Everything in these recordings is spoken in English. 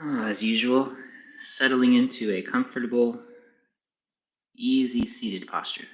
As usual, settling into a comfortable, easy seated posture.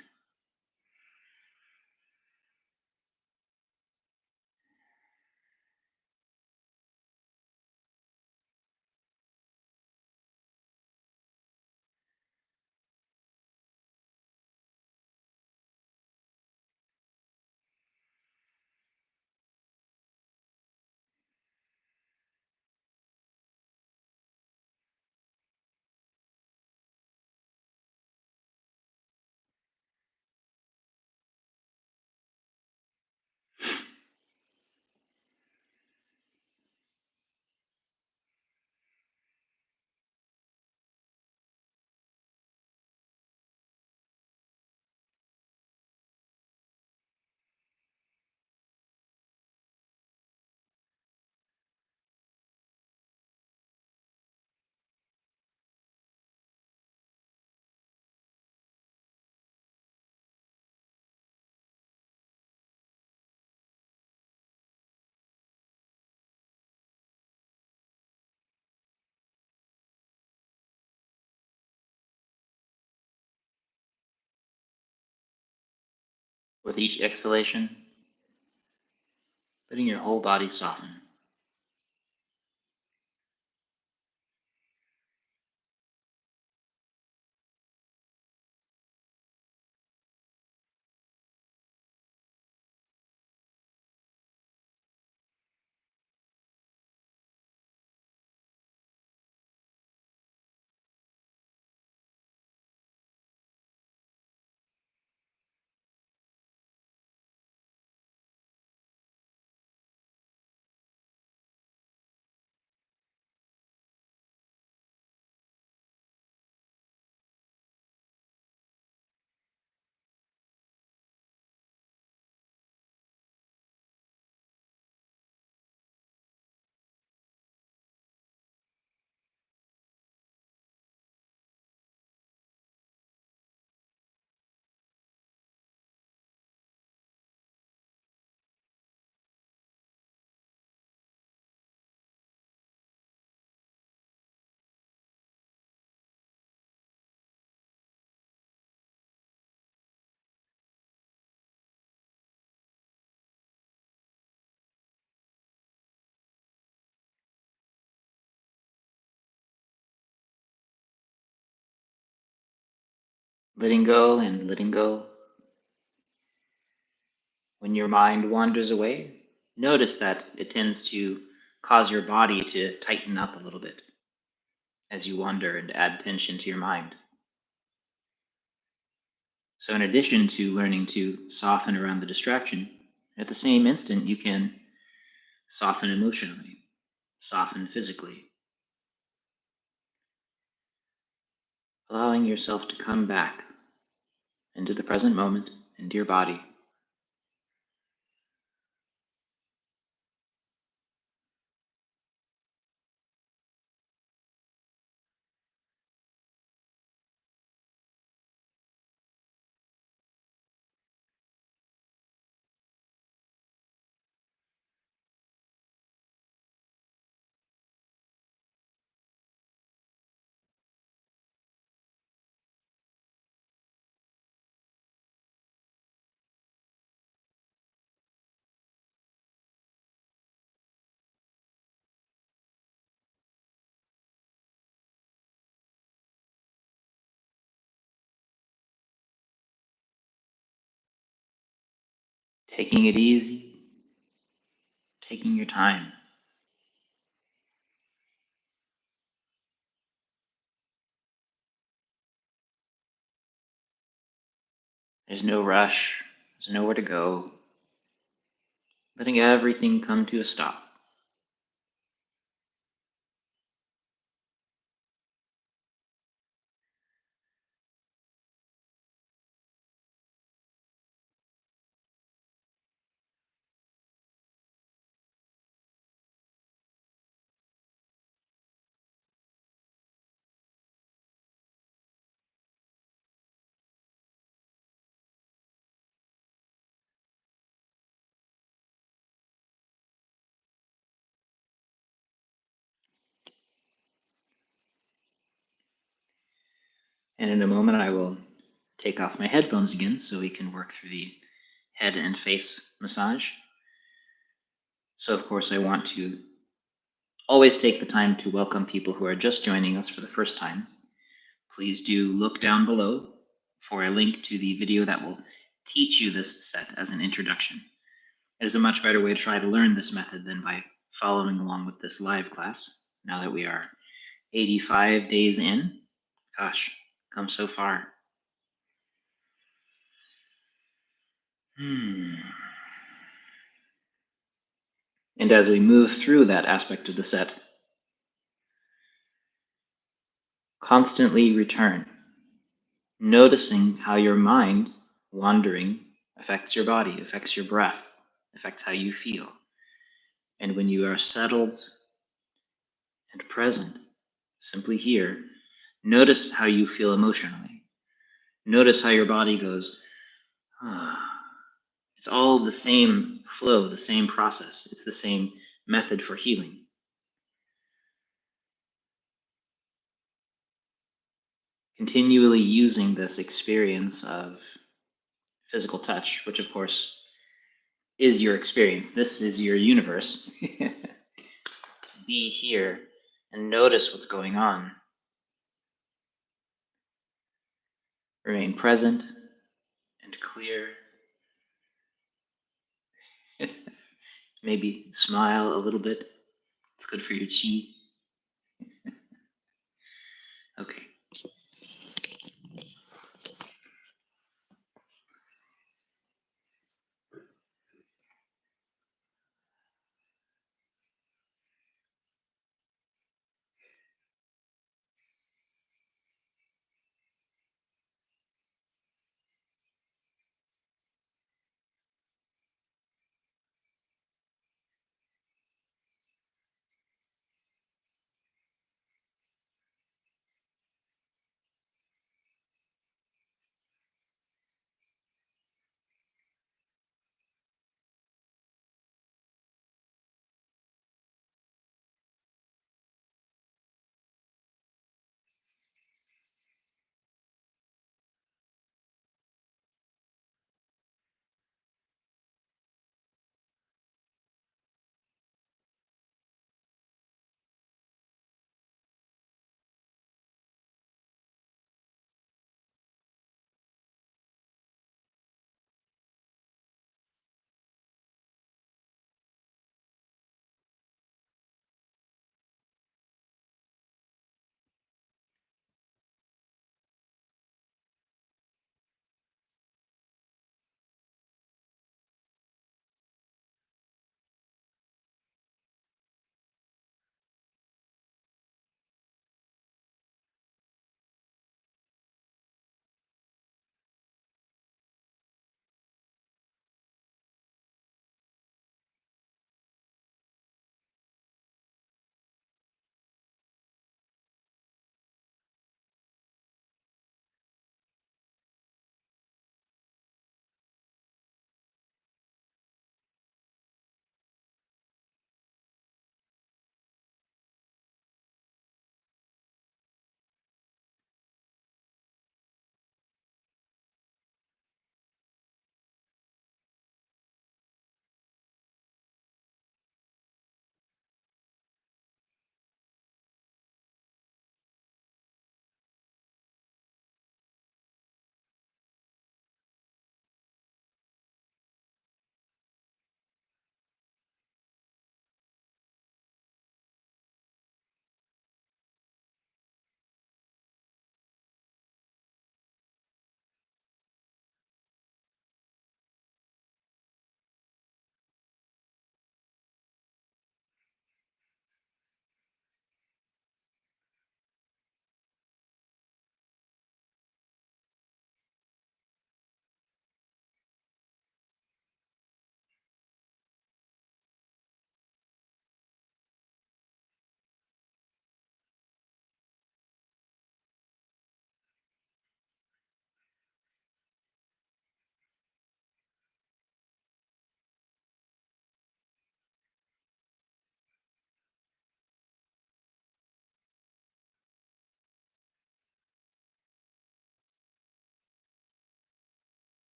With each exhalation, letting your whole body soften. Letting go and letting go. When your mind wanders away, notice that it tends to cause your body to tighten up a little bit as you wander and add tension to your mind. So, in addition to learning to soften around the distraction, at the same instant you can soften emotionally, soften physically, allowing yourself to come back into the present moment, into your body. Taking it easy, taking your time. There's no rush, there's nowhere to go. Letting everything come to a stop. And in a moment, I will take off my headphones again so we can work through the head and face massage. So, of course, I want to always take the time to welcome people who are just joining us for the first time. Please do look down below for a link to the video that will teach you this set as an introduction. It is a much better way to try to learn this method than by following along with this live class, now that we are 85 days in. Gosh, come so far. And as we move through that aspect of the set, constantly return, noticing how your mind wandering affects your body, affects your breath, affects how you feel. And when you are settled and present, simply here, notice how you feel emotionally. Notice how your body goes, ah. It's all the same flow, the same process. It's the same method for healing. Continually using this experience of physical touch, which of course is your experience. This is your universe. Be here and notice what's going on. Remain present and clear. Maybe smile a little bit. It's good for your chi. Okay.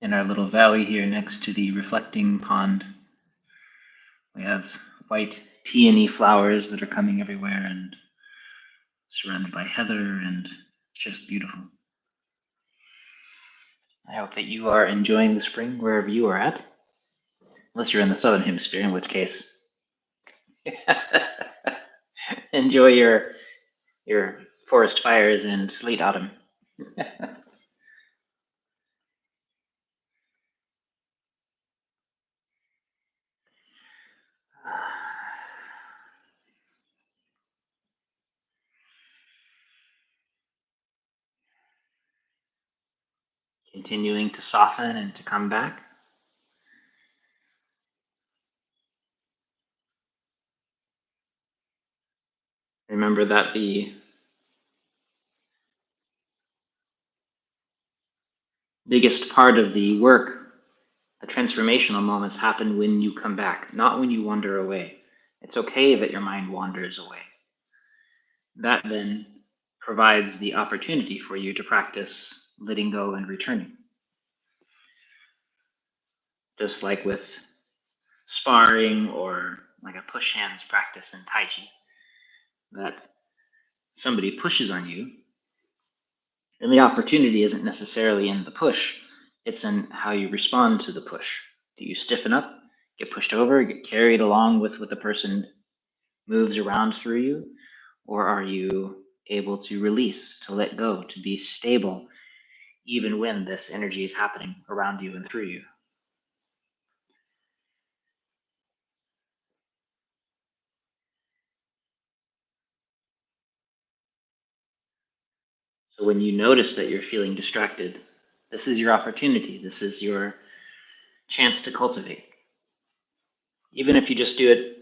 in our little valley here next to the reflecting pond. We have white peony flowers that are coming everywhere and surrounded by heather, and it's just beautiful. I hope that you are enjoying the spring wherever you are at, unless you're in the southern hemisphere, in which case enjoy your forest fires and late autumn. Continuing to soften and to come back. Remember that the biggest part of the work, the transformational moments, happen when you come back, not when you wander away. It's okay that your mind wanders away. That then provides the opportunity for you to practice letting go and returning. Just like with sparring or like a push hands practice in Tai Chi, that somebody pushes on you, and the opportunity isn't necessarily in the push, it's in how you respond to the push. Do you stiffen up, get pushed over, get carried along with what the person moves around through you? Or are you able to release, to let go, to be stable, even when this energy is happening around you and through you? So when you notice that you're feeling distracted, this is your opportunity. This is your chance to cultivate. Even if you just do it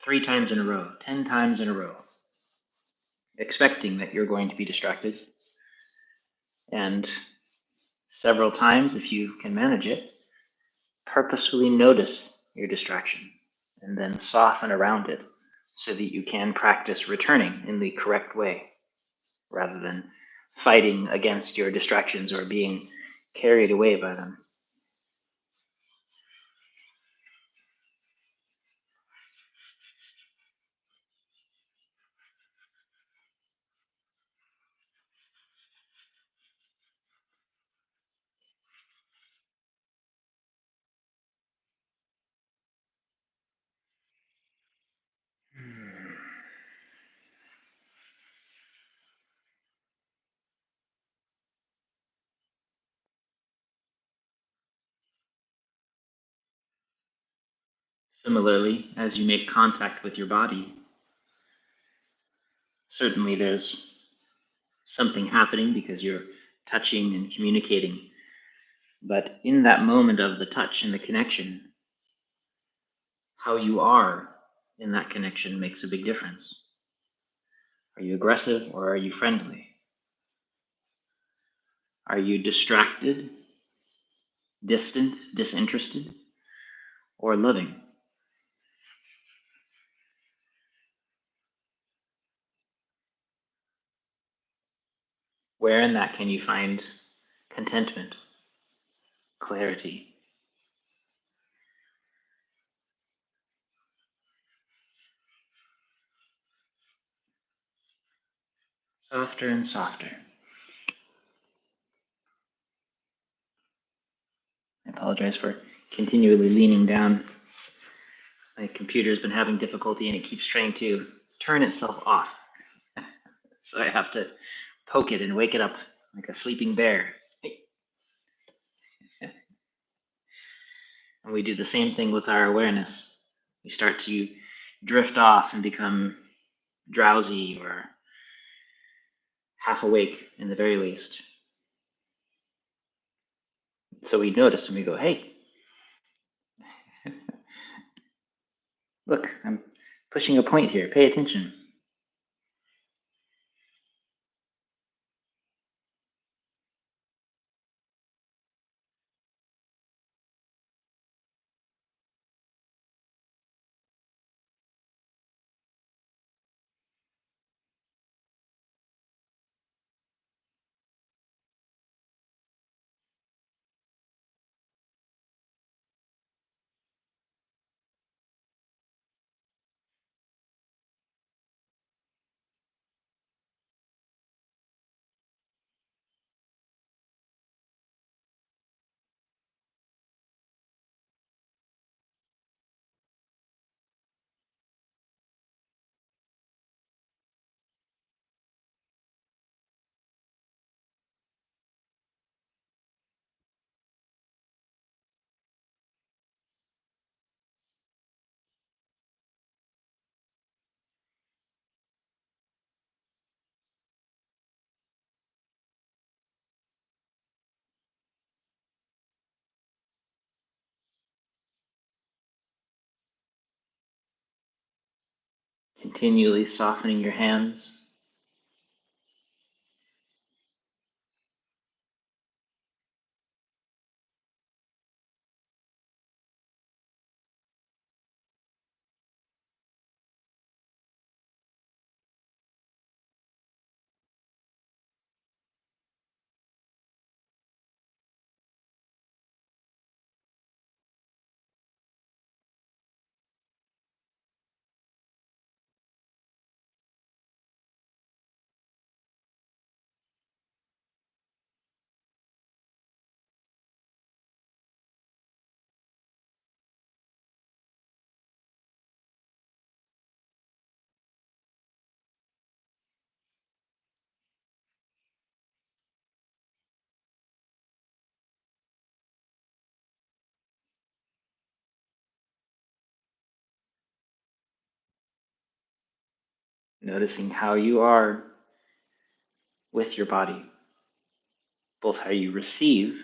3 times in a row, 10 times in a row, expecting that you're going to be distracted. And several times, if you can manage it, purposefully notice your distraction and then soften around it so that you can practice returning in the correct way rather than fighting against your distractions or being carried away by them. Similarly, as you make contact with your body, certainly there's something happening because you're touching and communicating. But in that moment of the touch and the connection, how you are in that connection makes a big difference. Are you aggressive or are you friendly? Are you distracted, distant, disinterested, or loving? Where in that can you find contentment, clarity? Softer and softer. I apologize for continually leaning down. My computer's been having difficulty and it keeps trying to turn itself off. So I have to poke it and wake it up like a sleeping bear. And we do the same thing with our awareness. We start to drift off and become drowsy or half awake in the very least. So we notice and we go, hey, look, I'm pushing a point here. Pay attention. Continually softening your hands. Noticing how you are with your body, both how you receive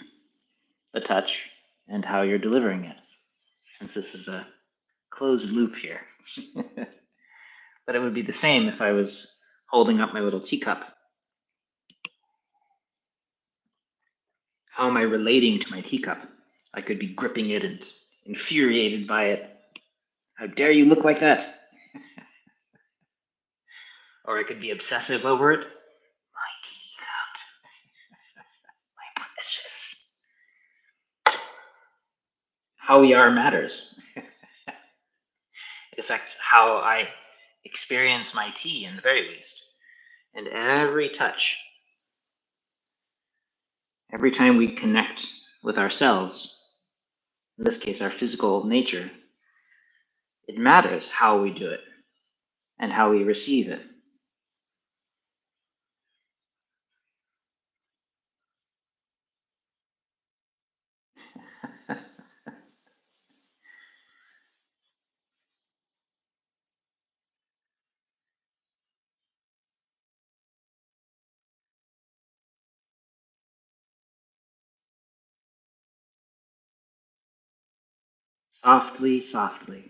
the touch and how you're delivering it, since this is a closed loop here. But it would be the same if I was holding up my little teacup. How am I relating to my teacup? I could be gripping it and infuriated by it. How dare you look like that? Or I could be obsessive over it. My teacup. My precious. How we are matters. It affects how I experience my tea, in the very least. And every touch, every time we connect with ourselves, in this case our physical nature, it matters how we do it and how we receive it. Softly, softly.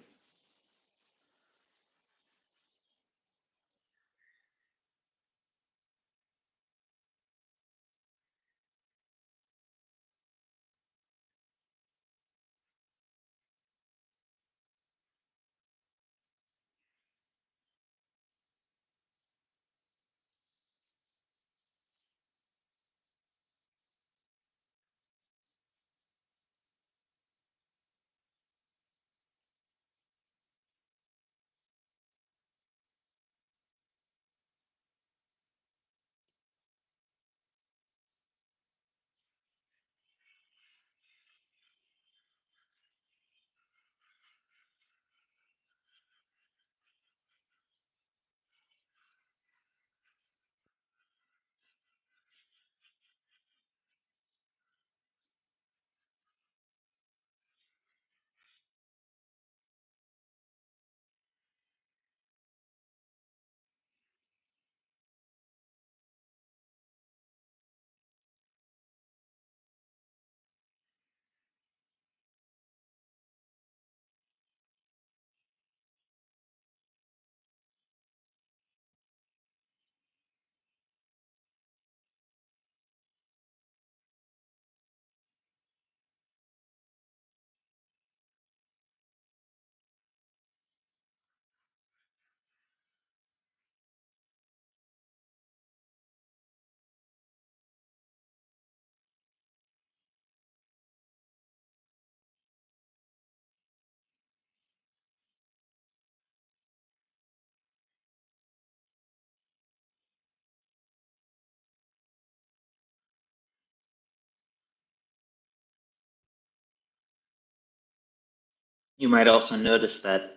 You might also notice that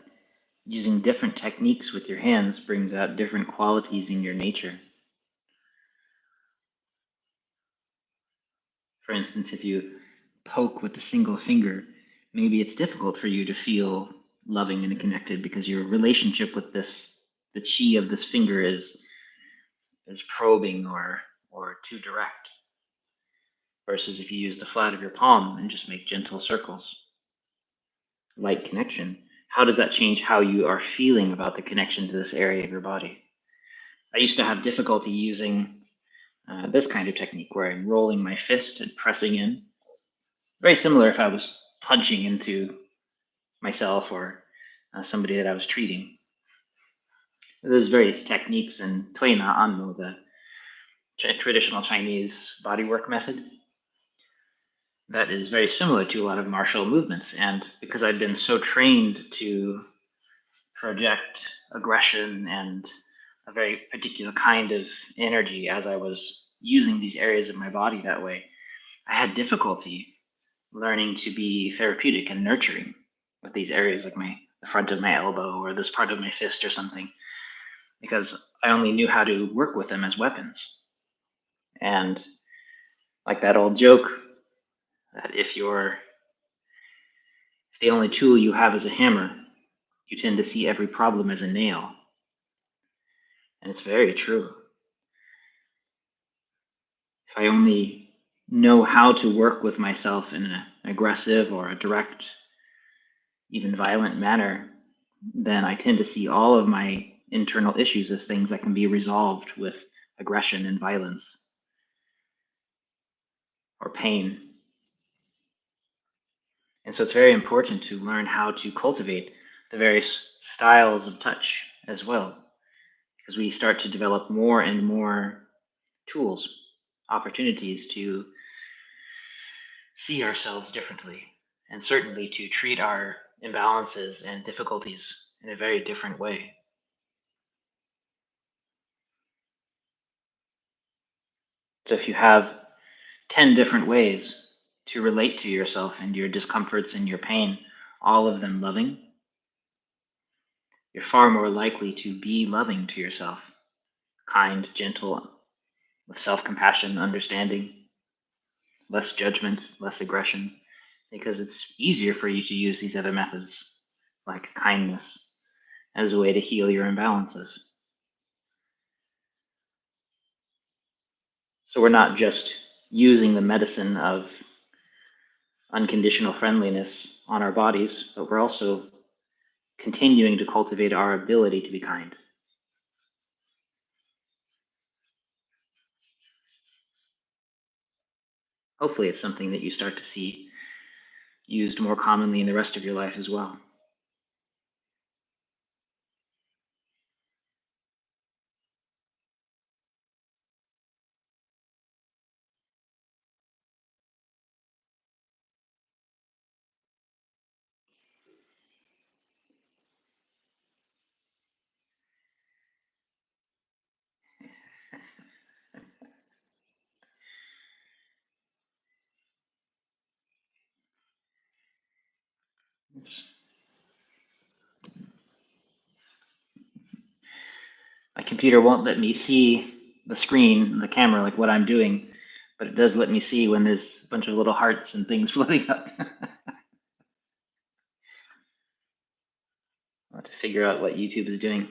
using different techniques with your hands brings out different qualities in your nature. For instance, if you poke with a single finger, maybe it's difficult for you to feel loving and connected because your relationship with this, the chi of this finger is probing or too direct. Versus if you use the flat of your palm and just make gentle circles, light connection, how does that change how you are feeling about the connection to this area of your body? I used to have difficulty using this kind of technique where I'm rolling my fist and pressing in. Very similar if I was punching into myself or somebody that I was treating. There's various techniques in Tuina Anmo, the traditional Chinese bodywork method, that is very similar to a lot of martial movements. And because I've been so trained to project aggression and a very particular kind of energy as I was using these areas of my body that way, I had difficulty learning to be therapeutic and nurturing with these areas, like the front of my elbow or this part of my fist or something, because I only knew how to work with them as weapons. And like that old joke that if the only tool you have is a hammer, you tend to see every problem as a nail. And it's very true. If I only know how to work with myself in an aggressive or a direct, even violent manner, then I tend to see all of my internal issues as things that can be resolved with aggression and violence or pain. And so it's very important to learn how to cultivate the various styles of touch as well, because we start to develop more and more tools, opportunities to see ourselves differently, and certainly to treat our imbalances and difficulties in a very different way. So if you have 10 different ways to relate to yourself and your discomforts and your pain, all of them loving, you're far more likely to be loving to yourself, kind, gentle, with self-compassion, understanding, less judgment, less aggression, because it's easier for you to use these other methods, like kindness, as a way to heal your imbalances. So we're not just using the medicine of unconditional friendliness on our bodies, but we're also continuing to cultivate our ability to be kind. Hopefully it's something that you start to see used more commonly in the rest of your life as well. My computer won't let me see the screen, the camera, like what I'm doing, but it does let me see when there's a bunch of little hearts and things floating up. I'll have to figure out what YouTube is doing.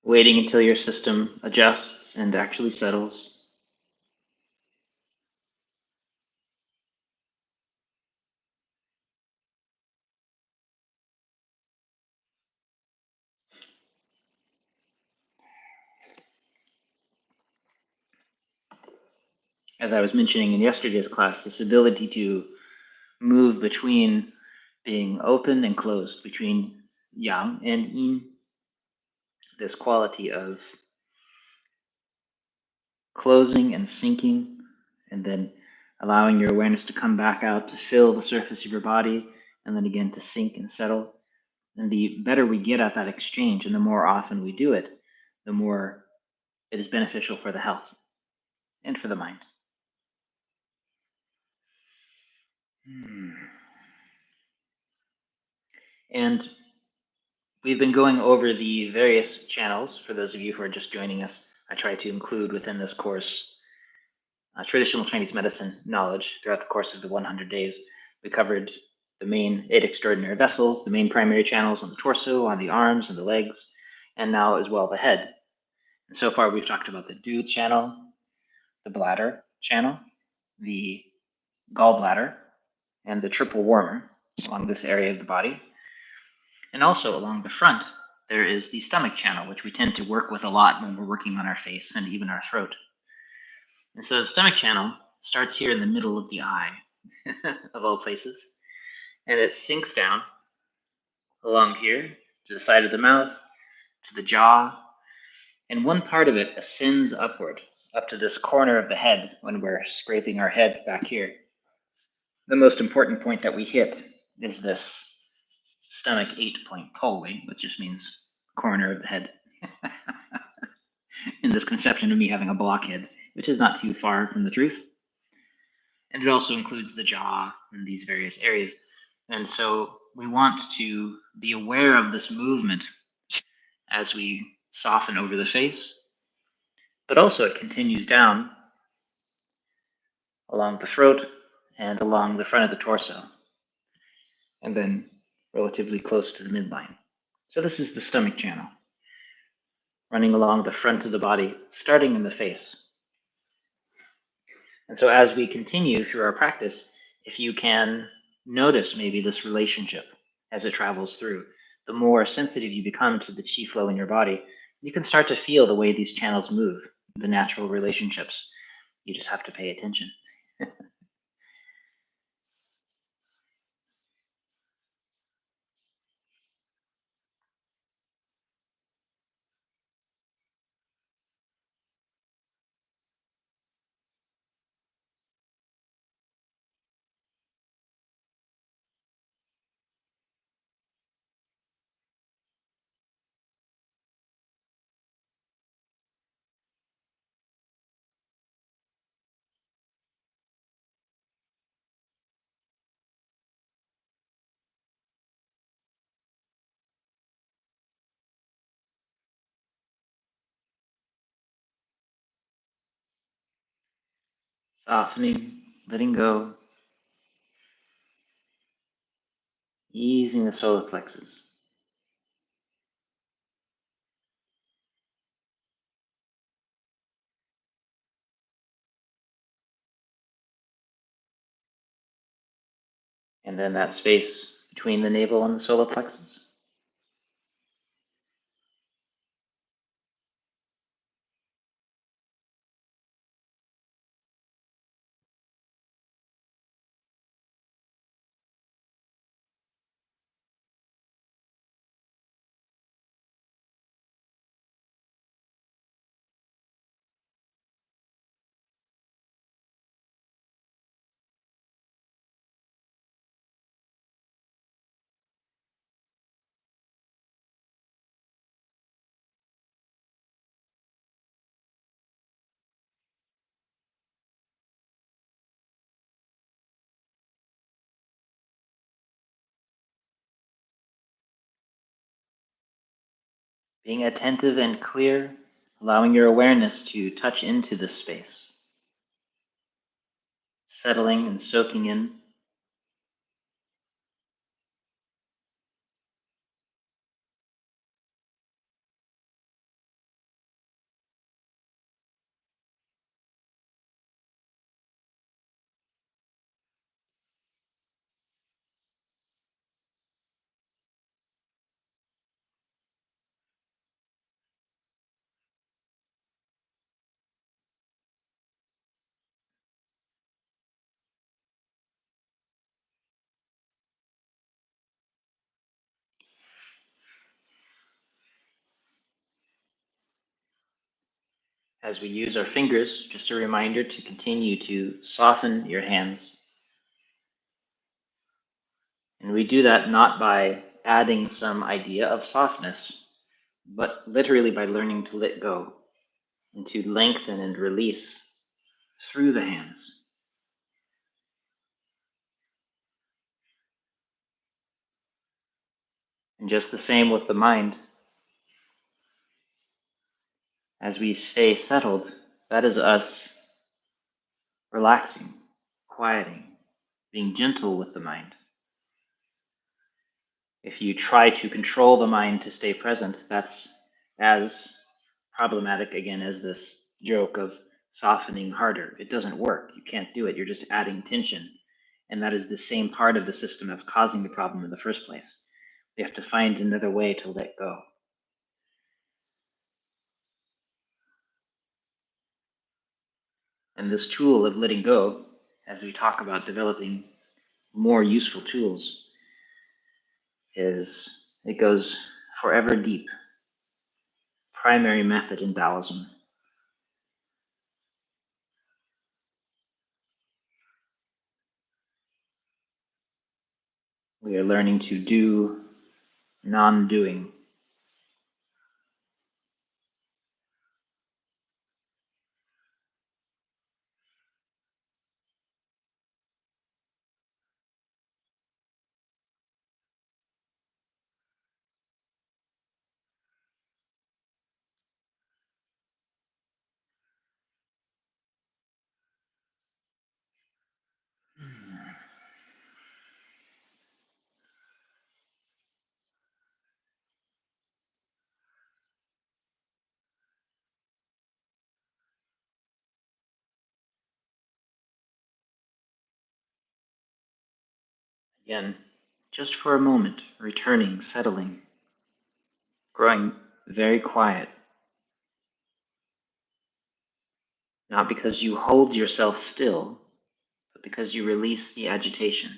waiting until your system adjusts and actually settles. As I was mentioning in yesterday's class, this ability to move between being open and closed, between yang and yin, this quality of closing and sinking, and then allowing your awareness to come back out to fill the surface of your body, and then again to sink and settle. And the better we get at that exchange, and the more often we do it, the more it is beneficial for the health and for the mind. And we've been going over the various channels. For those of you who are just joining us, I try to include within this course traditional Chinese medicine knowledge throughout the course of the 100 days. We covered the main 8 extraordinary vessels, the main primary channels on the torso, on the arms and the legs, and now as well the head. And so far we've talked about the Du channel, the bladder channel, the gallbladder, and the triple warmer along this area of the body. And also along the front, there is the stomach channel, which we tend to work with a lot when we're working on our face and even our throat. And so the stomach channel starts here in the middle of the eye, of all places, and it sinks down along here to the side of the mouth, to the jaw, and one part of it ascends upward, up to this corner of the head when we're scraping our head back here. The most important point that we hit is this stomach 8-point polway, which just means corner of the head. In this conception of me having a blockhead, which is not too far from the truth. And it also includes the jaw and these various areas. And so we want to be aware of this movement as we soften over the face, but also it continues down along the throat and along the front of the torso, and then relatively close to the midline. So this is the stomach channel, running along the front of the body, starting in the face. And so as we continue through our practice, if you can notice maybe this relationship as it travels through, the more sensitive you become to the qi flow in your body, you can start to feel the way these channels move, the natural relationships. You just have to pay attention. Softening, letting go, easing the solar plexus. And then that space between the navel and the solar plexus. Being attentive and clear, allowing your awareness to touch into this space, settling and soaking in. As we use our fingers, just a reminder to continue to soften your hands. And we do that not by adding some idea of softness, but literally by learning to let go and to lengthen and release through the hands. And just the same with the mind. As we stay settled, that is us relaxing, quieting, being gentle with the mind. If you try to control the mind to stay present, that's as problematic again as this joke of softening harder. It doesn't work. You can't do it. You're just adding tension. And that is the same part of the system that's causing the problem in the first place. We have to find another way to let go. And this tool of letting go, as we talk about developing more useful tools, it goes forever deep. Primary method in Taoism. We are learning to do non-doing. Again, just for a moment, returning, settling, growing very quiet. Not because you hold yourself still, but because you release the agitation.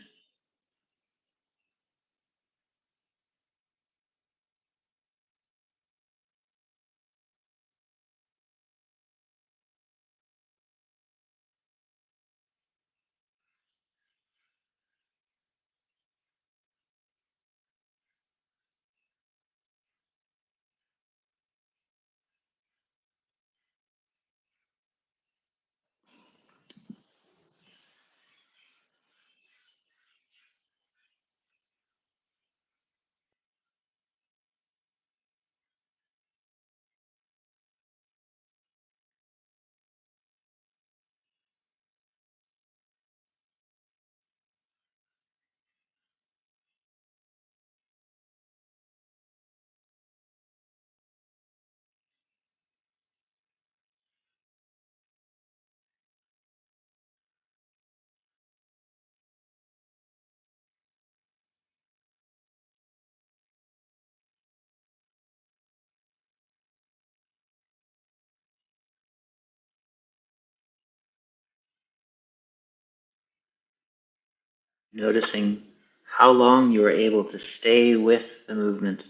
Noticing how long you are able to stay with the movement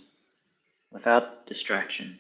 without distraction.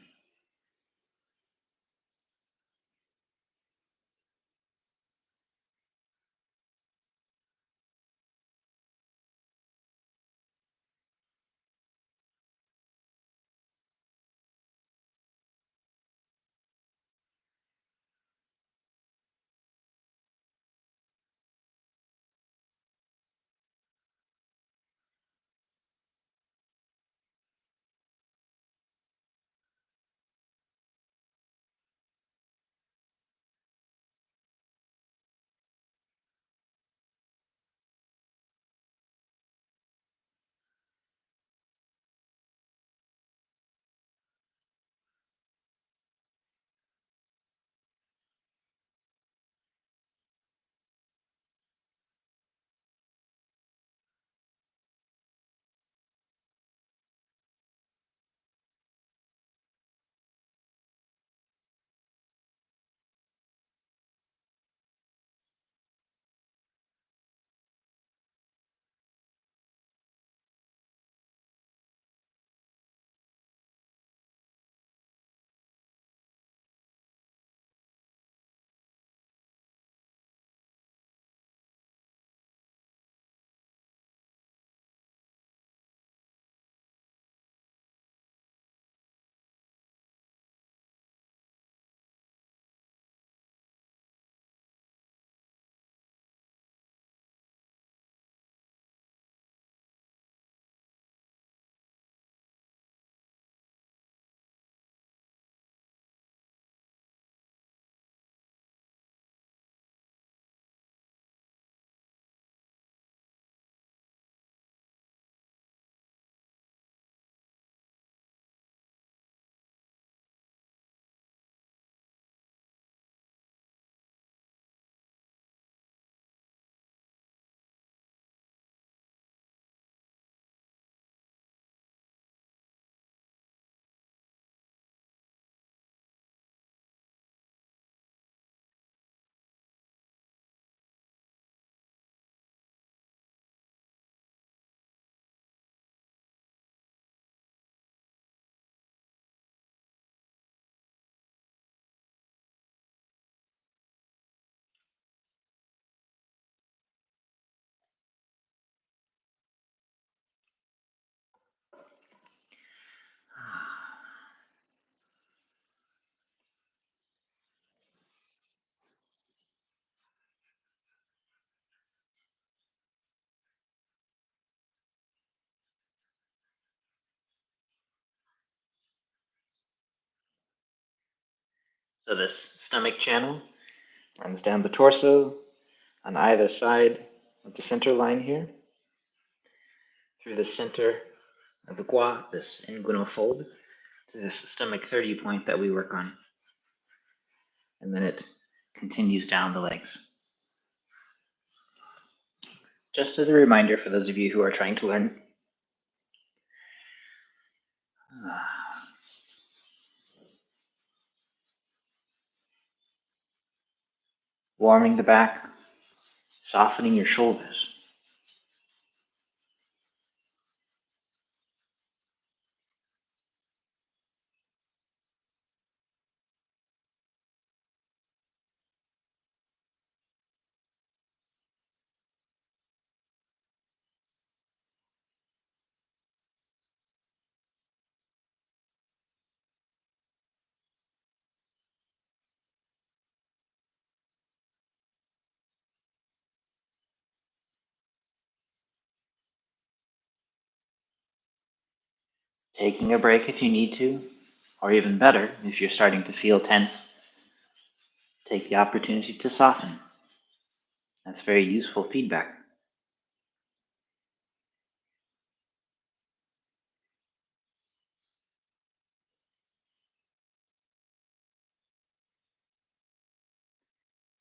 So this stomach channel runs down the torso on either side of the center line here, through the center of the gua, this inguinal fold, to this stomach 30 point that we work on. And then it continues down the legs. Just as a reminder for those of you who are trying to learn. Warming the back, softening your shoulders. Taking a break if you need to, or even better, if you're starting to feel tense, take the opportunity to soften. That's very useful feedback.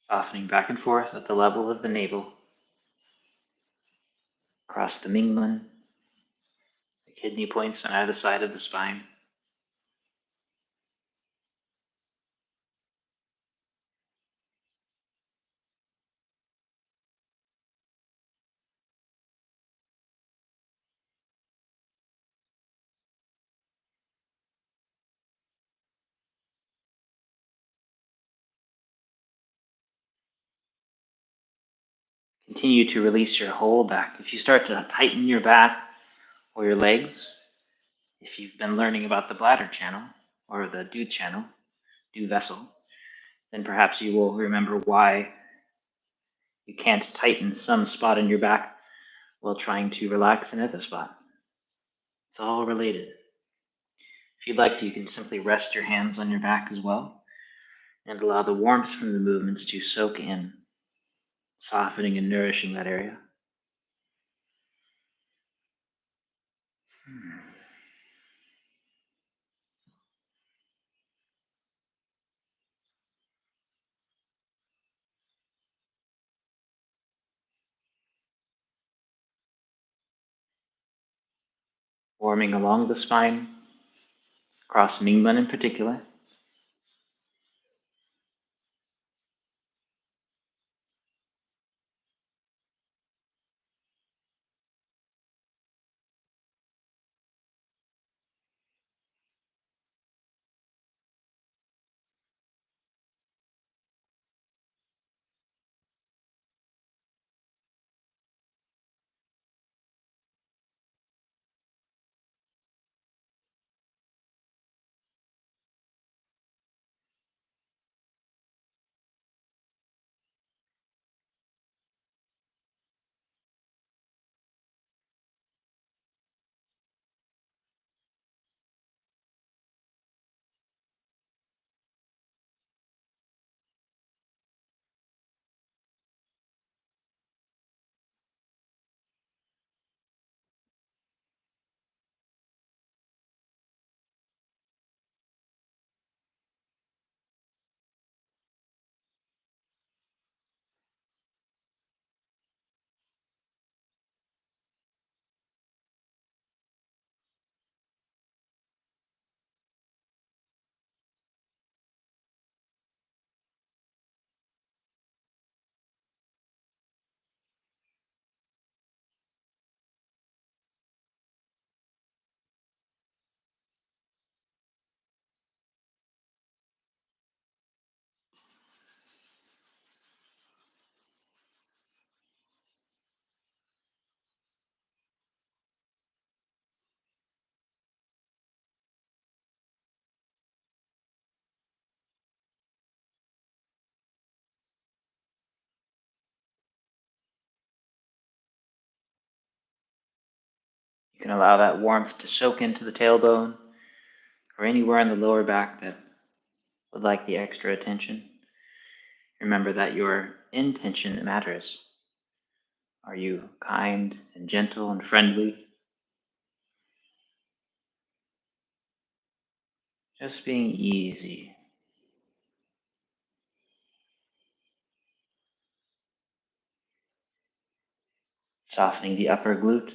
Softening back and forth at the level of the navel, across the mingmen, the kidney points on either side of the spine. Continue to release your whole back. If you start to tighten your back or your legs, if you've been learning about the bladder channel or the Du channel, Du vessel, then perhaps you will remember why you can't tighten some spot in your back while trying to relax another spot. It's all related. If you'd like to, you can simply rest your hands on your back as well and allow the warmth from the movements to soak in, softening and nourishing that area. Warming along the spine, across Mingmen in particular. You can allow that warmth to soak into the tailbone or anywhere in the lower back that would like the extra attention, remember that your intention matters. Are you kind and gentle and friendly? Just being easy. Softening the upper glute.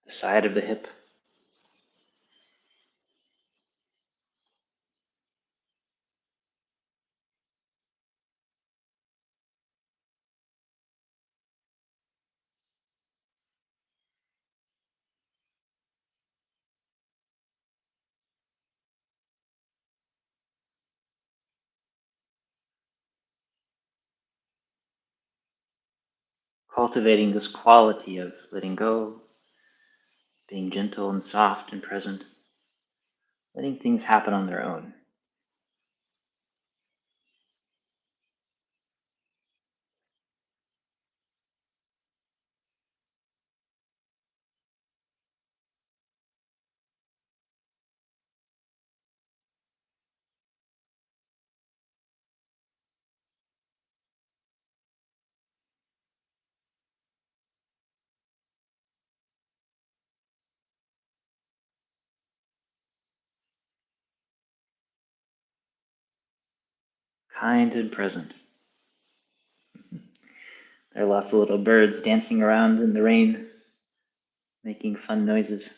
The side of the hip. Cultivating this quality of letting go, being gentle and soft and present, letting things happen on their own. Kind and present. There are lots of little birds dancing around in the rain, making fun noises.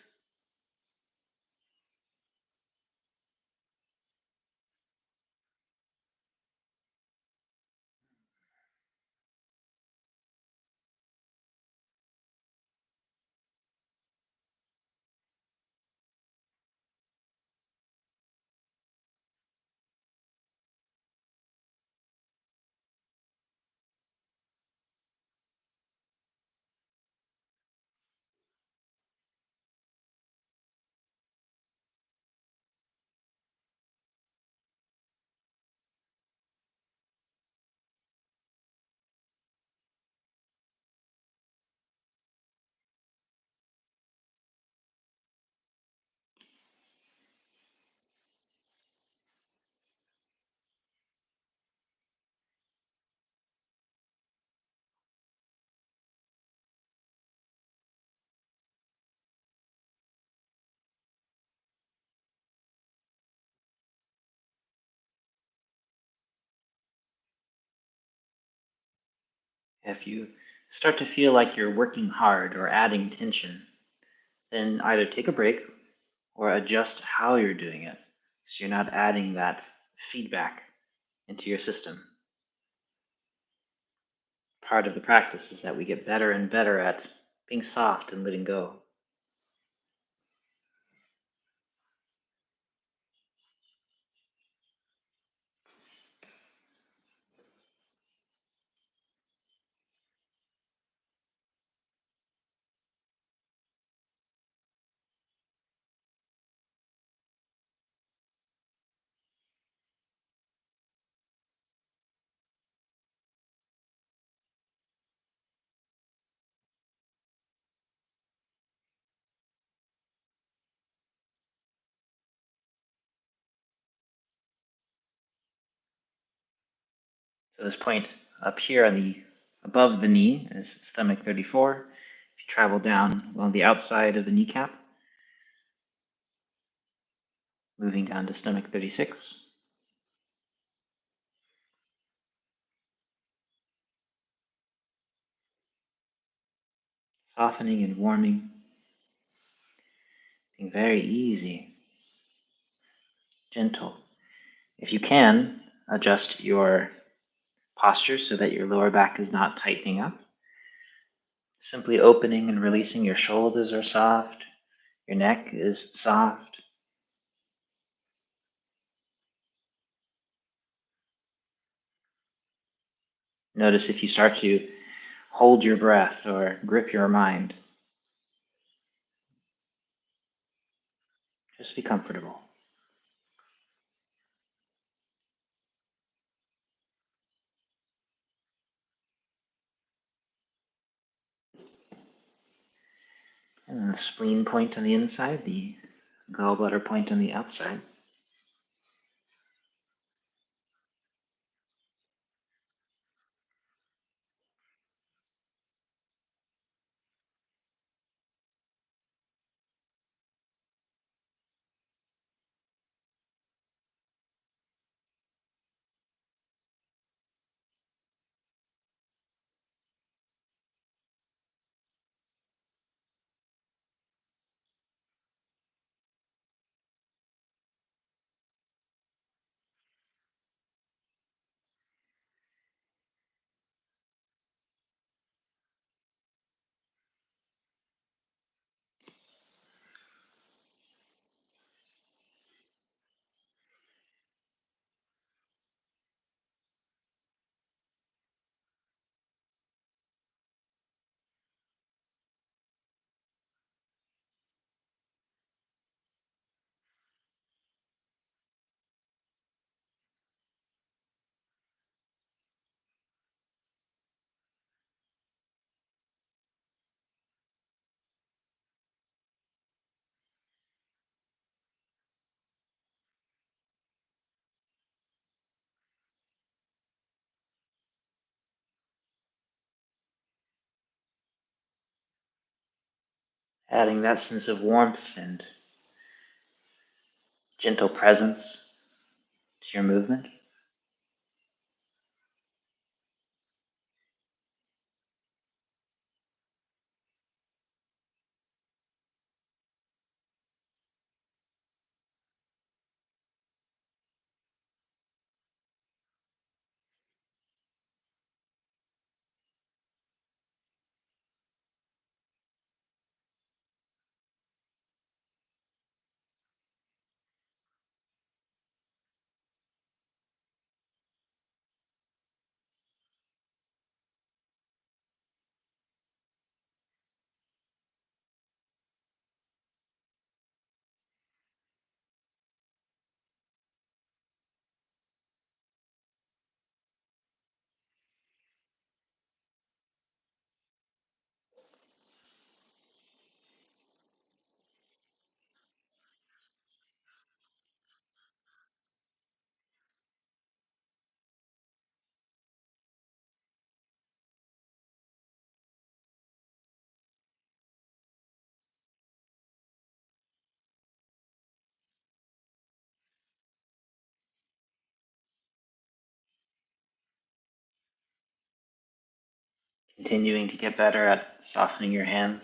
If you start to feel like you're working hard or adding tension, then either take a break or adjust how you're doing it so you're not adding that feedback into your system. Part of the practice is that we get better and better at being soft and letting go. So this point up here on the above the knee is stomach 34. If you travel down along the outside of the kneecap, moving down to stomach 36. Softening and warming, being very easy, gentle. If you can, adjust your posture so that your lower back is not tightening up. Simply opening and releasing. Your shoulders are soft, your neck is soft. Notice if you start to hold your breath or grip your mind. Just be comfortable. spleen point on the inside, the gallbladder point on the outside. Adding that sense of warmth and gentle presence to your movement. Continuing to get better at softening your hands.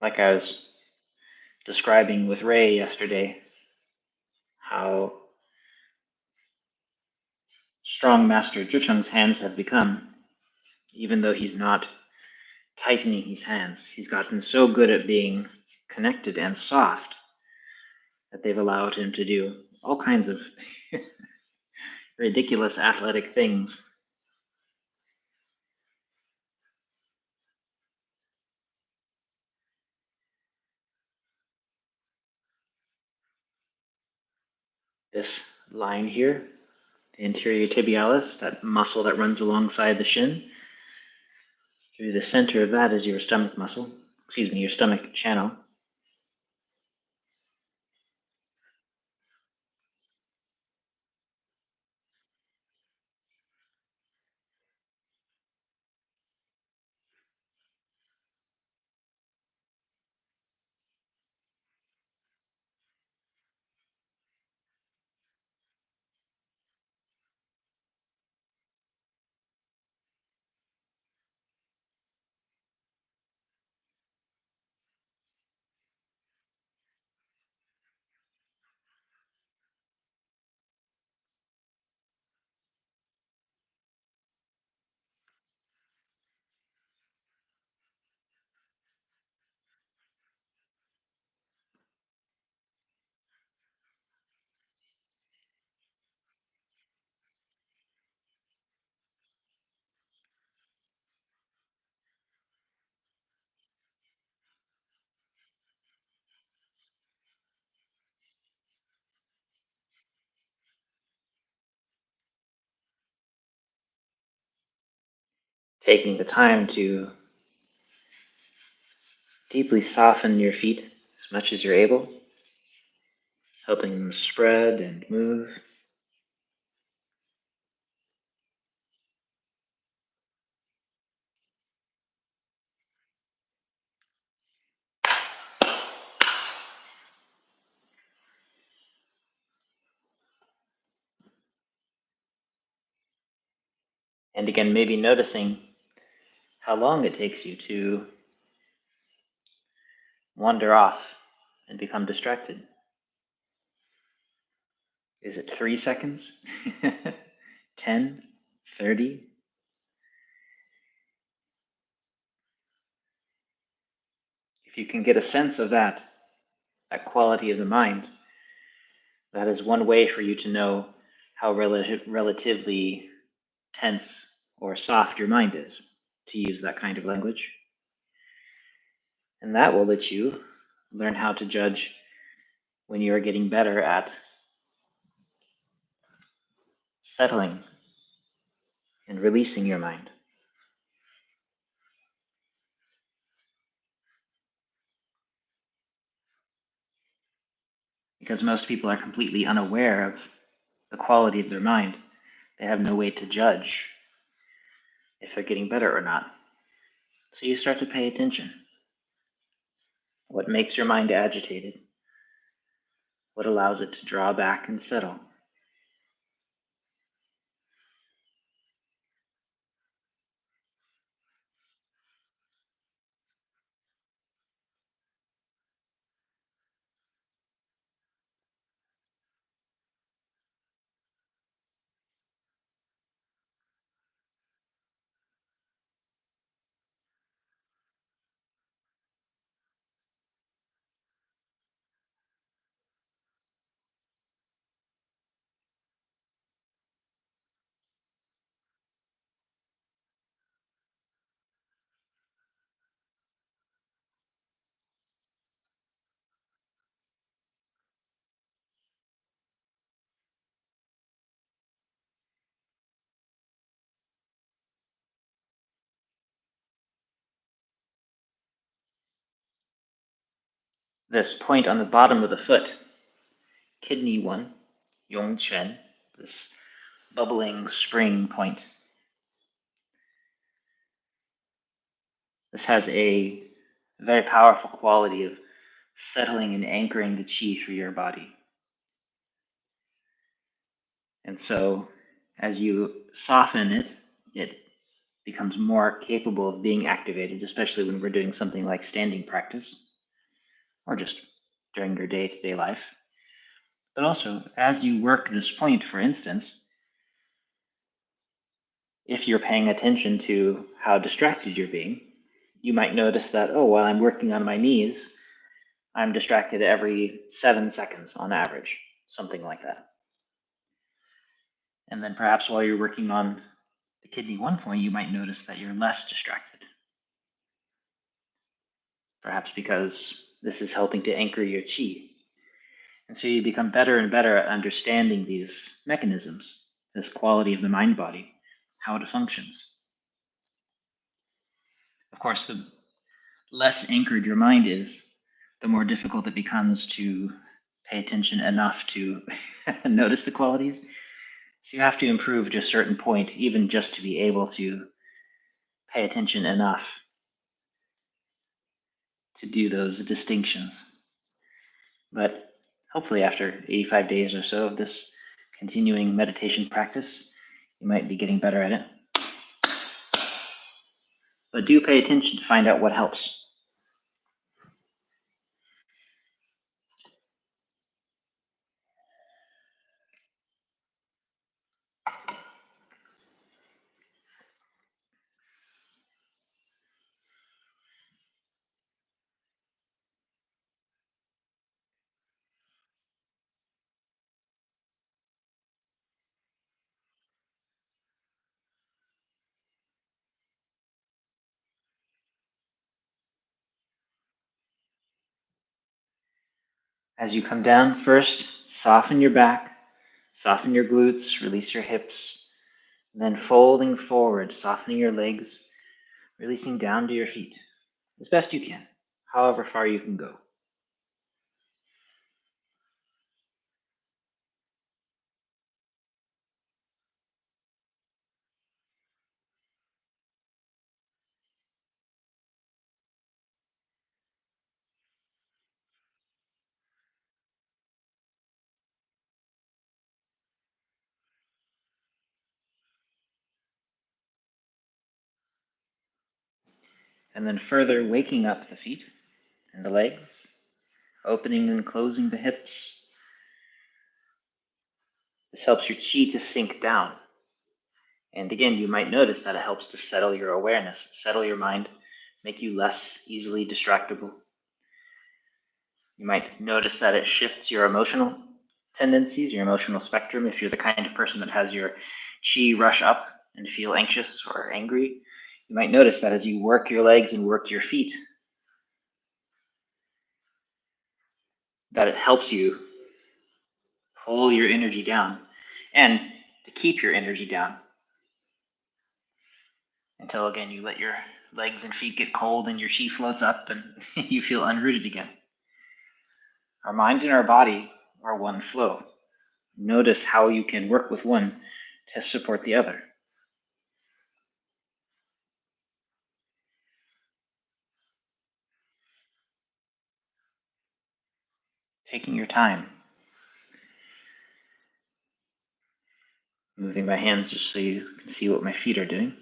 Like I was describing with Ray yesterday, how strong Master ZhiCheng's hands have become, even though he's not tightening his hands. He's gotten so good at being connected and soft that they've allowed him to do all kinds of ridiculous athletic things. This line here, the anterior tibialis, that muscle that runs alongside the shin, through the center of that is your stomach muscle, your stomach channel. taking the time to deeply soften your feet as much as you're able, helping them spread and move. And again, maybe noticing how long it takes you to wander off and become distracted. Is it 3 seconds? 10? 30? If you can get a sense of that quality of the mind, that is one way for you to know how relatively tense or soft your mind is, to use that kind of language. And that will let you learn how to judge when you are getting better at settling and releasing your mind. Because most people are completely unaware of the quality of their mind. They have no way to judge if they're getting better or not. So you start to pay attention. What makes your mind agitated? What allows it to draw back and settle? This point on the bottom of the foot, kidney 1, Yong Quan, this bubbling spring point. This has a very powerful quality of settling and anchoring the qi through your body. And so as you soften it, it becomes more capable of being activated, especially when we're doing something like standing practice, or just during your day-to-day life. But also, as you work this point, for instance, if you're paying attention to how distracted you're being, you might notice that, oh, while I'm working on my knees, I'm distracted every 7 seconds on average, something like that. And then perhaps while you're working on the kidney 1 point, you might notice that you're less distracted. Perhaps because this is helping to anchor your qi. And so you become better and better at understanding these mechanisms, this quality of the mind-body, how it functions. Of course, the less anchored your mind is, the more difficult it becomes to pay attention enough to notice the qualities. So you have to improve to a certain point, even just to be able to pay attention enough to do those distinctions. But hopefully after 85 days or so of this continuing meditation practice, you might be getting better at it. But do pay attention to find out what helps. As you come down, first, soften your back, soften your glutes, release your hips, and then folding forward, softening your legs, releasing down to your feet as best you can, however far you can go. And then further waking up the feet and the legs, opening and closing the hips. This helps your chi to sink down. And again, you might notice that it helps to settle your awareness, settle your mind, make you less easily distractible. You might notice that it shifts your emotional tendencies, your emotional spectrum. If you're the kind of person that has your chi rush up and feel anxious or angry, you might notice that as you work your legs and work your feet, that it helps you pull your energy down and to keep your energy down until, again, you let your legs and feet get cold and your chi floats up and you feel unrooted again. Our mind and our body are one flow. Notice how you can work with one to support the other. Taking your time. Moving my hands just so you can see what my feet are doing.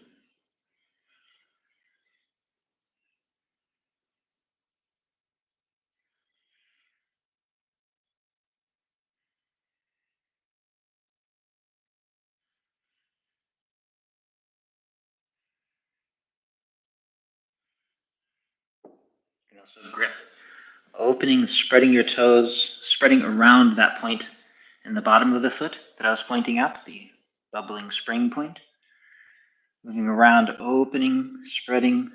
You can also grip. Opening, spreading your toes, spreading around that point in the bottom of the foot that I was pointing out, the bubbling spring point. Moving around, opening, spreading,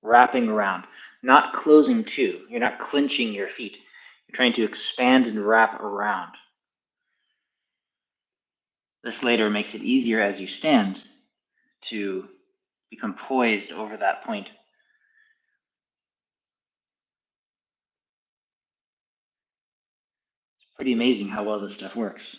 wrapping around. Not closing to. You're not clenching your feet. You're trying to expand and wrap around. This later makes it easier as you stand to become poised over that point. It's pretty amazing how well this stuff works.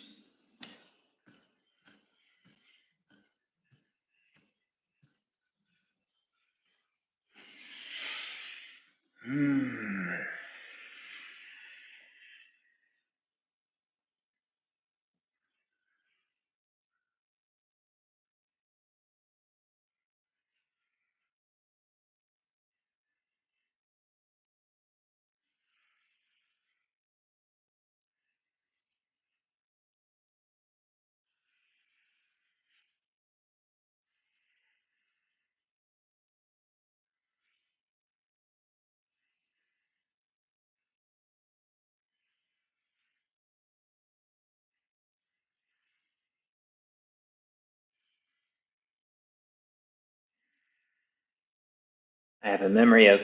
I have a memory of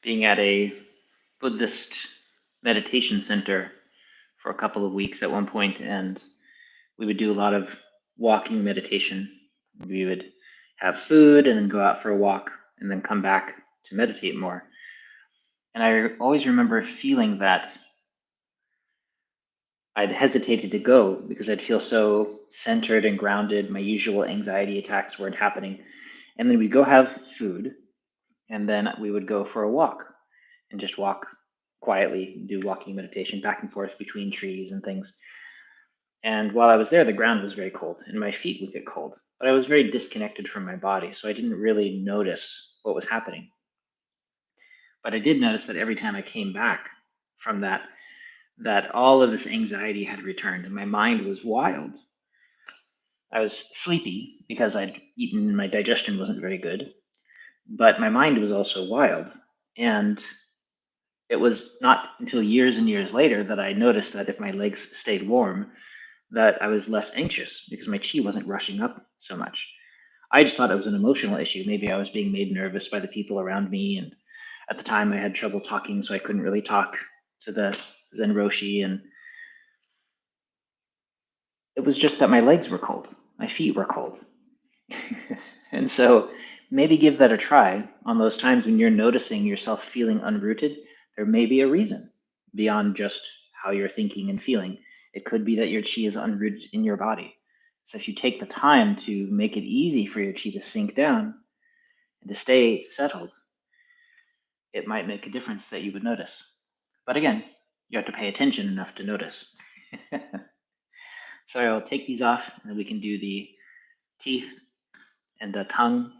being at a Buddhist meditation center for a couple of weeks at one point, and we would do a lot of walking meditation. We would have food and then go out for a walk and then come back to meditate more. And I always remember feeling that I'd hesitated to go because I'd feel so centered and grounded. My usual anxiety attacks weren't happening. And then we'd go have food, and then we would go for a walk and just walk quietly, do walking meditation back and forth between trees and things. And while I was there, the ground was very cold and my feet would get cold, but I was very disconnected from my body, so I didn't really notice what was happening. But I did notice that every time I came back from that all of this anxiety had returned and my mind was wild. I was sleepy because I'd eaten and my digestion wasn't very good, but my mind was also wild. And it was not until years and years later that I noticed that if my legs stayed warm, that I was less anxious because my chi wasn't rushing up so much. I just thought it was an emotional issue. Maybe I was being made nervous by the people around me, and at the time I had trouble talking, so I couldn't really talk to the Zen Roshi, and it was just that my legs were cold, my feet were cold. And so maybe give that a try. On those times when you're noticing yourself feeling unrooted, there may be a reason beyond just how you're thinking and feeling. It could be that your chi is unrooted in your body. So if you take the time to make it easy for your chi to sink down and to stay settled, it might make a difference that you would notice. But again, you have to pay attention enough to notice. So I'll take these off and then we can do the teeth and the tongue.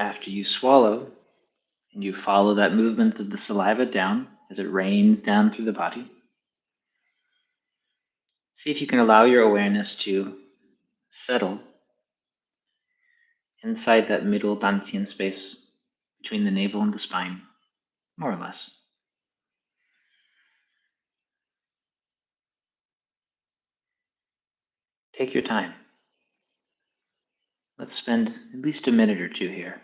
After you swallow, and you follow that movement of the saliva down as it rains down through the body, see if you can allow your awareness to settle inside that middle dantian space between the navel and the spine, more or less. Take your time. Let's spend at least a minute or two here.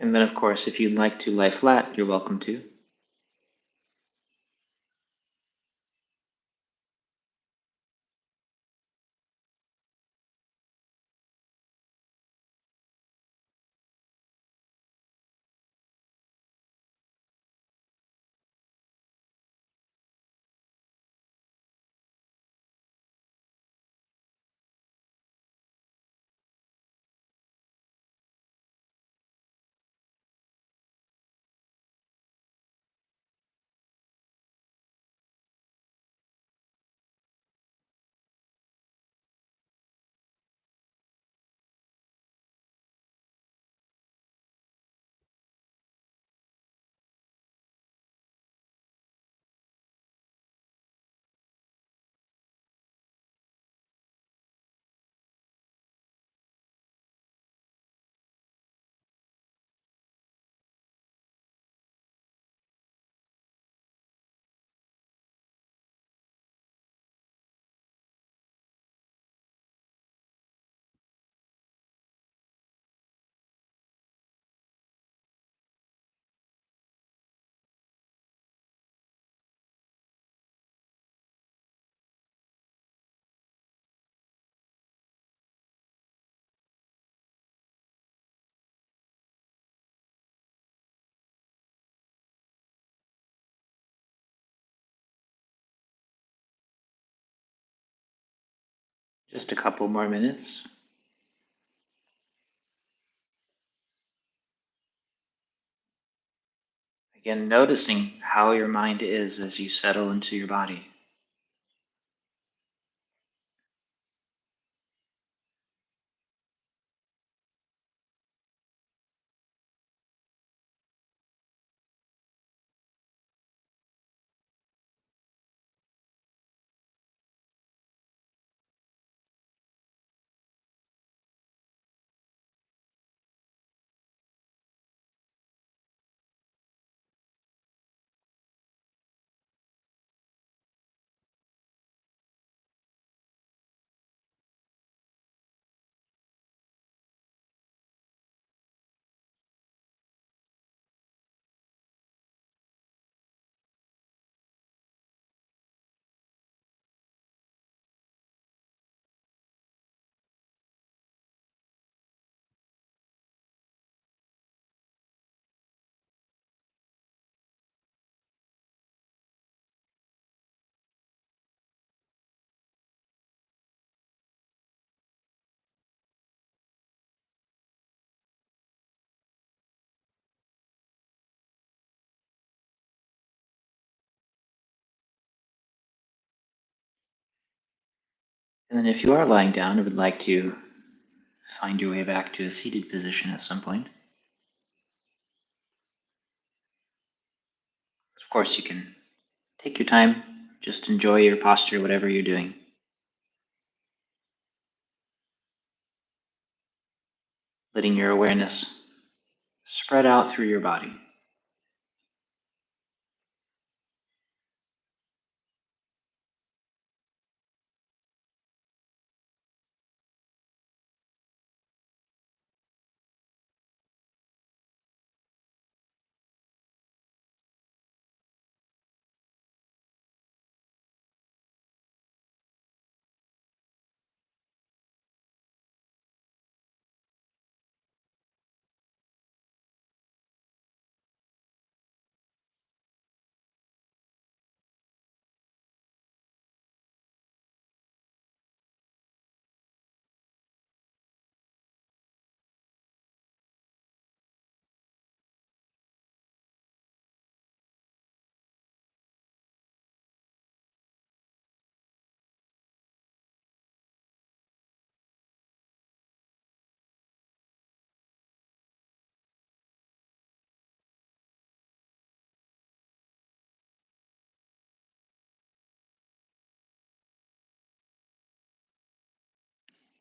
And then, of course, if you'd like to lie flat, you're welcome to. Just a couple more minutes. Again, noticing how your mind is as you settle into your body. And then if you are lying down and would like to find your way back to a seated position at some point, of course you can take your time, just enjoy your posture, whatever you're doing. Letting your awareness spread out through your body.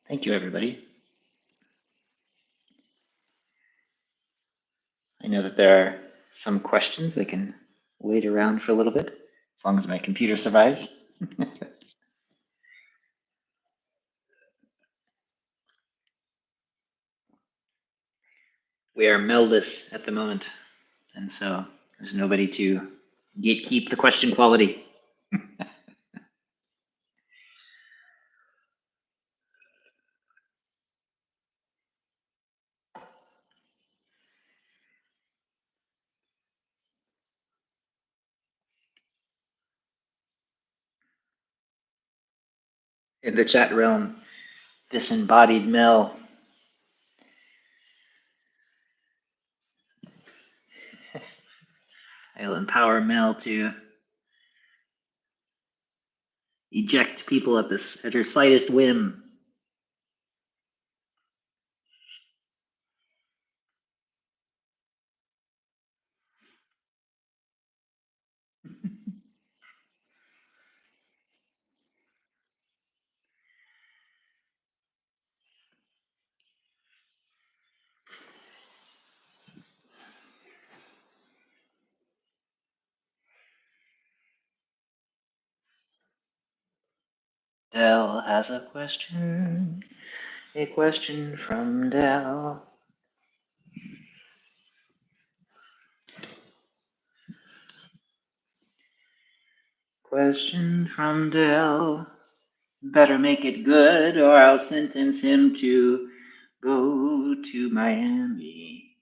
Thank you, everybody. I know that there are some questions that can wait around for a little bit, as long as my computer survives. We are mail-less at the moment, and so there's nobody to gatekeep the question quality. In the chat realm, disembodied Mel. I'll empower Mel to eject people at her slightest whim. Del has a question from Del. Question from Del. Better make it good or I'll sentence him to go to Miami.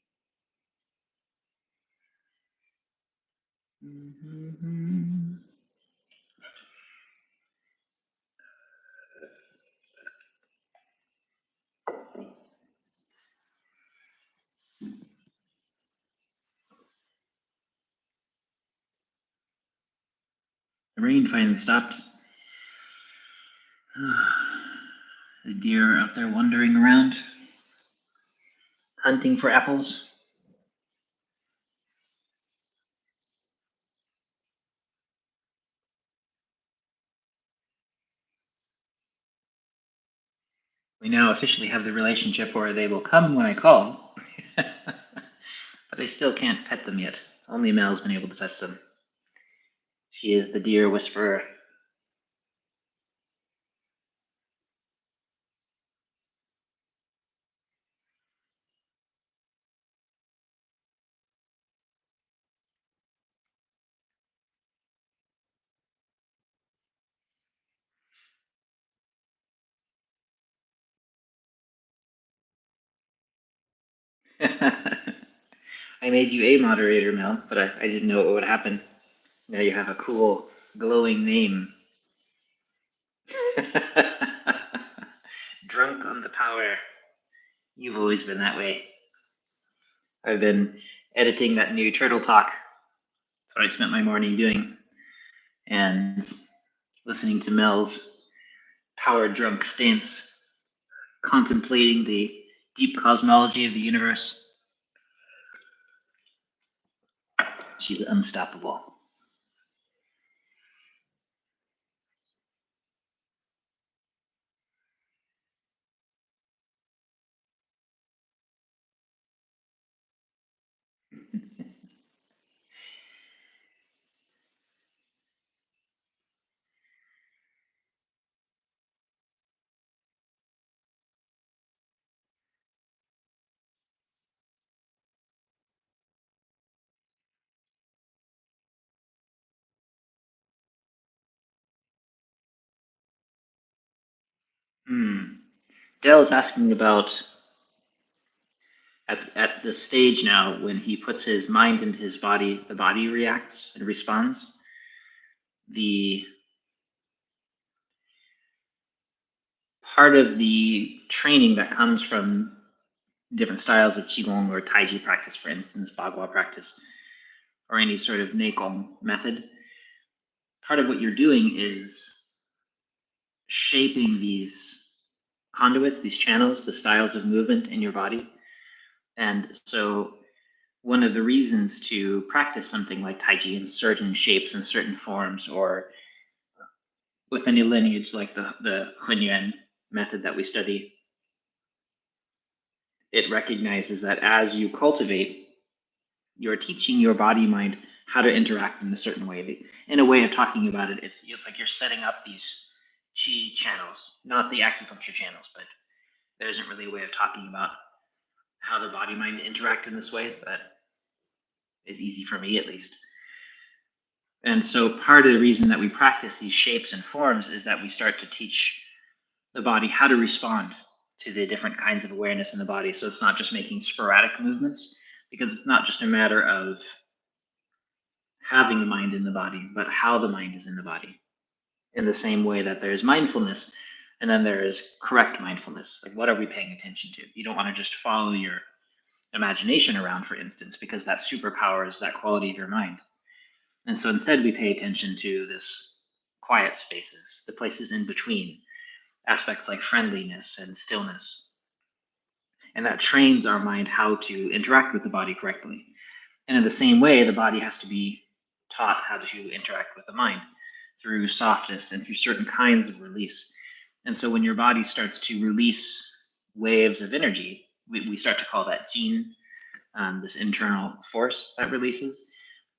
The rain finally stopped. The deer are out there wandering around, hunting for apples. We now officially have the relationship where they will come when I call, but I still can't pet them yet. Only Mel's been able to touch them. She is the deer whisperer. I made you a moderator, Mel, but I didn't know what would happen. Now you have a cool, glowing name. Drunk on the power. You've always been that way. I've been editing that new Turtle Talk. That's what I spent my morning doing. And listening to Mel's power-drunk stance, contemplating the deep cosmology of the universe. She's unstoppable. Dell's asking about at the stage now when he puts his mind into his body, the body reacts and responds. The part of the training that comes from different styles of Qigong or Taiji practice, for instance, Bagua practice, or any sort of Neigong method, part of what you're doing is shaping these conduits, these channels, the styles of movement in your body. And so one of the reasons to practice something like Taiji in certain shapes and certain forms, or with any lineage like the Hunyuan method that we study, it recognizes that as you cultivate, you're teaching your body mind how to interact in a certain way. In a way of talking about it, it's like you're setting up these chi channels, not the acupuncture channels, but there isn't really a way of talking about how the body mind interact in this way that is easy for me, at least. And so part of the reason that we practice these shapes and forms is that we start to teach the body how to respond to the different kinds of awareness in the body. So it's not just making sporadic movements, because it's not just a matter of having the mind in the body, but how the mind is in the body. In the same way that there's mindfulness, and then there is correct mindfulness. Like, what are we paying attention to? You don't want to just follow your imagination around, for instance, because that superpowers that quality of your mind. And so instead, we pay attention to this quiet spaces, the places in between, aspects like friendliness and stillness. And that trains our mind how to interact with the body correctly. And in the same way, the body has to be taught how to interact with the mind through softness and through certain kinds of release. And so when your body starts to release waves of energy, we start to call that jin, this internal force that releases,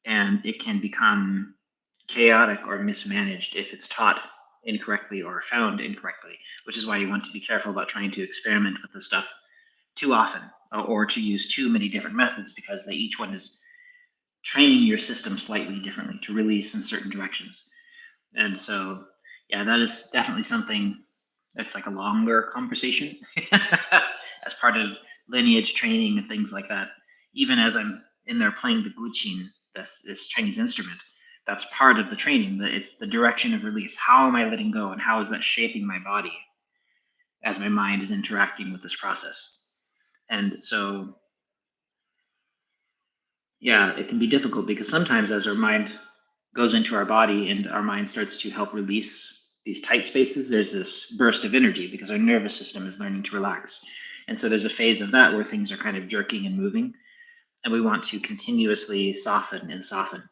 and it can become chaotic or mismanaged if it's taught incorrectly or found incorrectly, which is why you want to be careful about trying to experiment with this stuff too often, or to use too many different methods, because each one is training your system slightly differently to release in certain directions. And so, yeah, that is definitely something that's like a longer conversation as part of lineage training and things like that. Even as I'm in there playing the guqin, this Chinese instrument, that's part of the training. It's the direction of release. How am I letting go, and how is that shaping my body as my mind is interacting with this process? And so, yeah, it can be difficult because sometimes as our mind goes into our body and our mind starts to help release these tight spaces, there's this burst of energy because our nervous system is learning to relax. And so there's a phase of that where things are kind of jerking and moving, and we want to continuously soften and soften.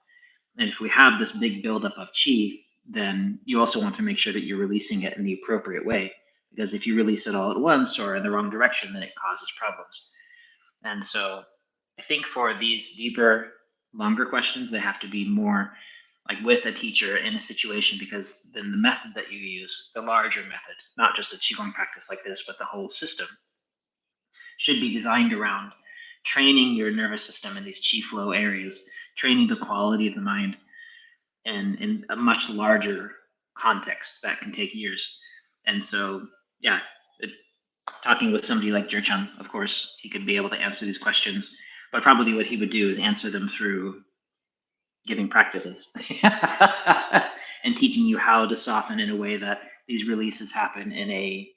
And if we have this big buildup of chi, then you also want to make sure that you're releasing it in the appropriate way, because if you release it all at once or in the wrong direction, then it causes problems. And so I think for these deeper, longer questions, they have to be more like with a teacher in a situation, because then the method that you use, the larger method, not just a Qigong practice like this, but the whole system, should be designed around training your nervous system in these chi flow areas, training the quality of the mind, and in a much larger context that can take years. And so, yeah, talking with somebody like ZhiCheng, of course, he could be able to answer these questions, but probably what he would do is answer them through giving practices and teaching you how to soften in a way that these releases happen in a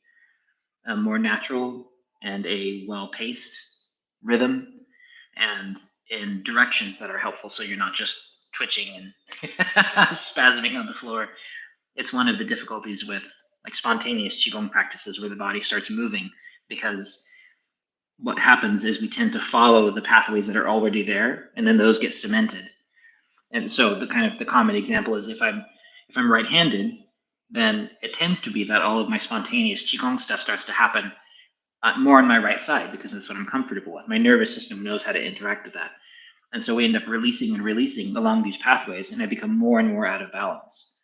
more natural and a well-paced rhythm and in directions that are helpful, so you're not just twitching and spasming on the floor. It's one of the difficulties with like spontaneous Qigong practices where the body starts moving, because what happens is we tend to follow the pathways that are already there, and then those get cemented. And so the common example is if I'm right-handed, then it tends to be that all of my spontaneous Qigong stuff starts to happen more on my right side, because that's what I'm comfortable with. My nervous system knows how to interact with that. And so we end up releasing and releasing along these pathways, and I become more and more out of balance.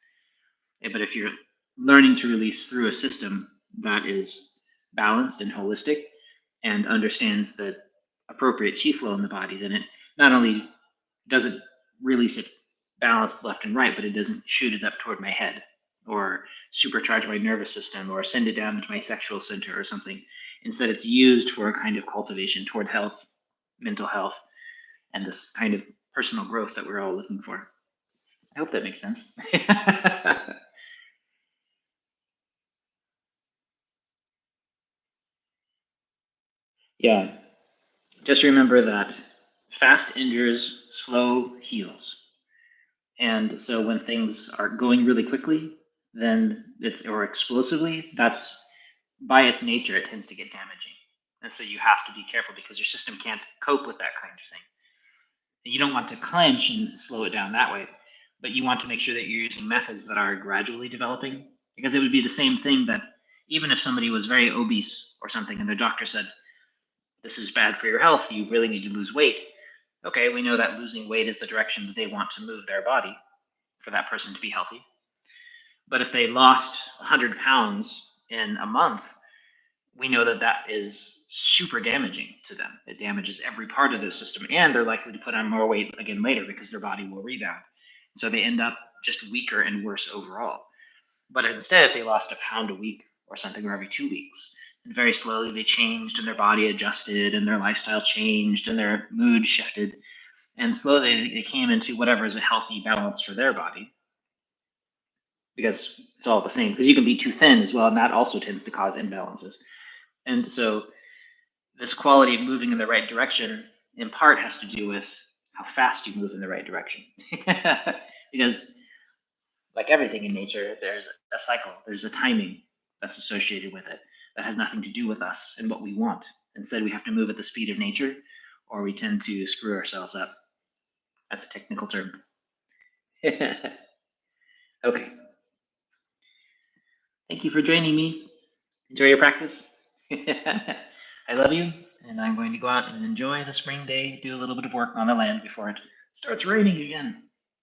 But if you're learning to release through a system that is balanced and holistic and understands the appropriate chi flow in the body, then it not only doesn't release it balanced left and right, but it doesn't shoot it up toward my head or supercharge my nervous system or send it down into my sexual center or something. Instead, it's used for a kind of cultivation toward health, mental health, and this kind of personal growth that we're all looking for. I hope that makes sense. Yeah, just remember that fast injures, slow heals. And so when things are going really quickly, then or explosively, that's by its nature, it tends to get damaging. And so you have to be careful because your system can't cope with that kind of thing. You don't want to clench and slow it down that way, but you want to make sure that you're using methods that are gradually developing, because it would be the same thing that even if somebody was very obese or something and their doctor said, this is bad for your health, you really need to lose weight. Okay, we know that losing weight is the direction that they want to move their body for that person to be healthy. But if they lost 100 pounds in a month, we know that that is super damaging to them. It damages every part of their system, and they're likely to put on more weight again later because their body will rebound. So they end up just weaker and worse overall. But instead, if they lost a pound a week or something, or every 2 weeks, and very slowly they changed and their body adjusted and their lifestyle changed and their mood shifted, and slowly they came into whatever is a healthy balance for their body, because it's all the same, because you can be too thin as well, and that also tends to cause imbalances. And so this quality of moving in the right direction in part has to do with how fast you move in the right direction. Because like everything in nature, there's a cycle, there's a timing that's associated with it that has nothing to do with us and what we want. Instead, we have to move at the speed of nature, or we tend to screw ourselves up. That's a technical term. Okay. Thank you for joining me. Enjoy your practice. I love you, and I'm going to go out and enjoy the spring day, do a little bit of work on the land before it starts raining again.